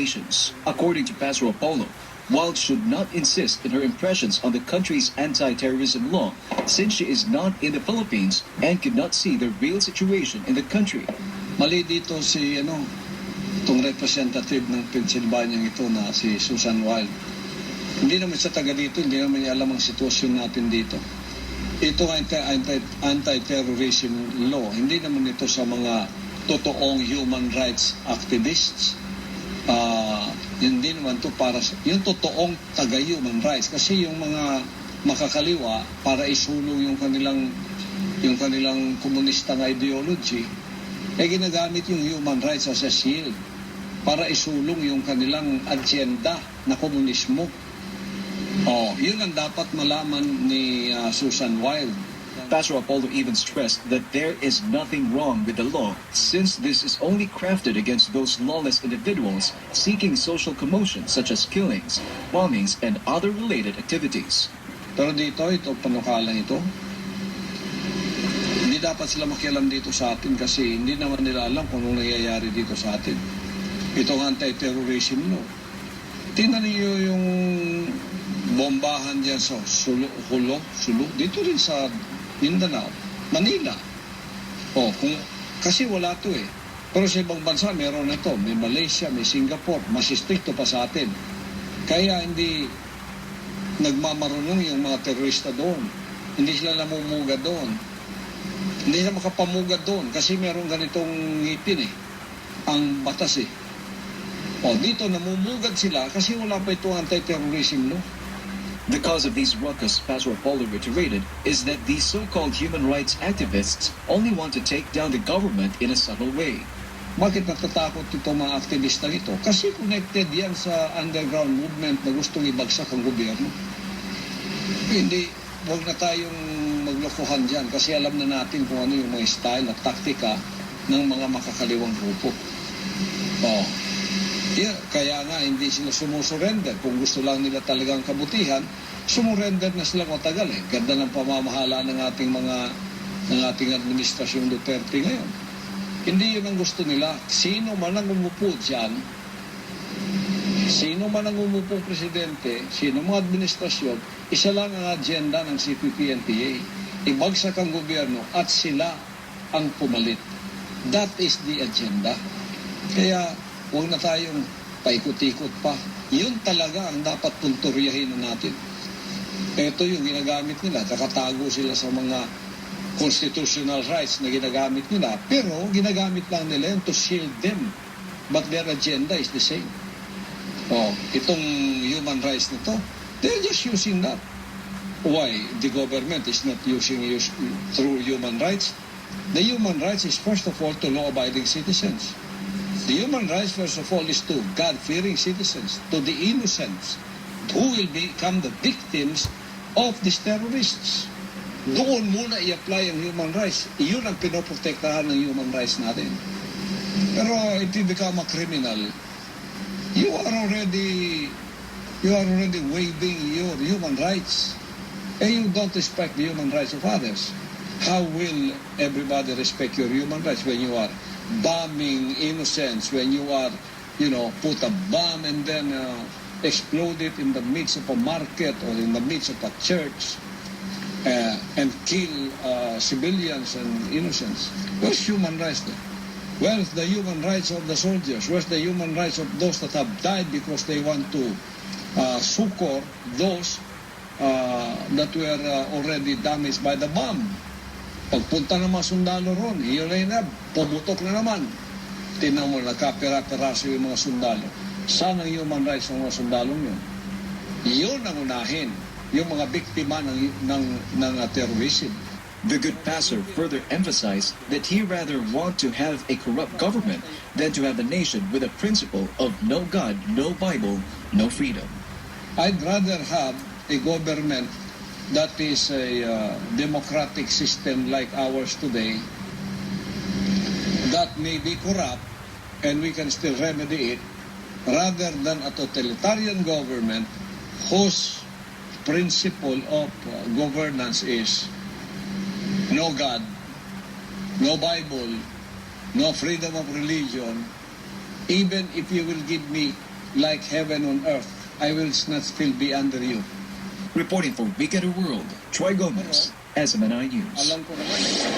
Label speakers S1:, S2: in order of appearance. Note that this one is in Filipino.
S1: nations. According to Pastor Apolo, Wild should not insist in her impressions on the country's anti-terrorism law since she is not in the Philippines and could not see the real situation in the country.
S2: Mali dito si itong representative ng Pennsylvania ito na si Susan Wild. Hindi naman siya taga dito, hindi naman niya alam ang sitwasyon natin dito. Ito ang anti-terrorism law. Hindi naman ito sa mga totoong human rights activists. Hindi naman ito para sa yung totoong taga-human rights. Kasi yung mga makakaliwa para isulong yung kanilang komunistang ideology, ginagamit yung human rights as a shield para isulong yung kanilang agenda na komunismo. Yun ang dapat malaman ni Susan Wild.
S1: Pastor Apolo even stressed that there is nothing wrong with the law since this is only crafted against those lawless individuals seeking social commotion such as killings, bombings, and other related activities.
S2: Pero ito panukalan ito. Hindi dapat sila makialam dito sa atin kasi hindi naman nila alam kung anong nangyayari dito sa atin. Ito ang anti-terrorism law. Tingnan niyo yung bombahan dyan sa Sulu, dito rin sa Mindanao, Manila. Kasi wala to eh. Pero sa ibang bansa, meron na to. May Malaysia, may Singapore, mas stricto pa sa atin. Kaya hindi nagmamarunong yung mga terorista doon. Hindi sila namumugad doon. Hindi sila makapamugad doon kasi meron ganitong ngipin eh. Ang batas eh. Dito namumugad sila kasi wala pa itong anti-terrorism law.
S1: The cause of these ruckus, Pastor Apolo reiterated, is that these so-called human rights activists only want to take down the government in a subtle way.
S2: Bakit natatakot itong mga aktivista ito? Kasi connected yan sa underground movement na gustong ibagsak ang gobyerno. Hindi, huwag na tayong maglokohan dyan kasi alam na natin kung ano yung mga style at taktika ng mga makakaliwang grupo. Kaya nga hindi sila sumusurrender. Kung gusto lang nila talagang kabutihan, sumurrender na sila matagal eh. Ganda ng pamamahala ng ating administrasyong Duterte ngayon. Hindi yun ang gusto nila. Sino man ang umupo dyan, sino man ang umupo presidente, sino mga administrasyon, isa lang ang agenda ng Cpp-Npa. Ibagsak ang gobyerno at sila ang pumalit. That is the agenda. Kaya huwag na tayong paikot-ikot pa. Yun talaga ang dapat punturyahin na natin. Ito yung ginagamit nila. Nakatago sila sa mga constitutional rights na ginagamit nila. Pero ginagamit lang nila yun to shield them. But their agenda is the same. Itong human rights na to, they're just using that. Why? The government is not using through human rights. The human rights is first of all to law-abiding citizens. The human rights, first of all, is to God-fearing citizens, to the innocents who will become the victims of these terrorists. Doon muna i-apply ang human rights. Iyon ang pinoprotektahan ng human rights natin. Pero if you become a criminal, you are already waiving your human rights. And you don't respect the human rights of others. How will everybody respect your human rights when you are bombing innocents, when you are, put a bomb and then explode it in the midst of a market or in the midst of a church and kill civilians and innocents? Where's human rights there? Where's the human rights of the soldiers? Where's the human rights of those that have died because they want to succor those that were already damaged by the bomb? Pagpunta ng mga sundalo ron, yun na pumutok na naman. Tinan mo, nagkapira-piraso yung mga sundalo. Saan ang human rights ng mga sundalong yun? Yun ang unahin, yung mga biktima ng terrorism.
S1: The good pastor further emphasized that he rather want to have a corrupt government than to have a nation with a principle of no God, no Bible, no freedom.
S2: I'd rather have a government that is a democratic system like ours today that may be corrupt and we can still remedy it rather than a totalitarian government whose principle of governance is no God, no Bible, no freedom of religion. Even if you will give me like heaven on earth. I will not still be under you.
S1: Reporting for Weekend World, Troy Gomez, SMNI News.
S2: Alam ko naman.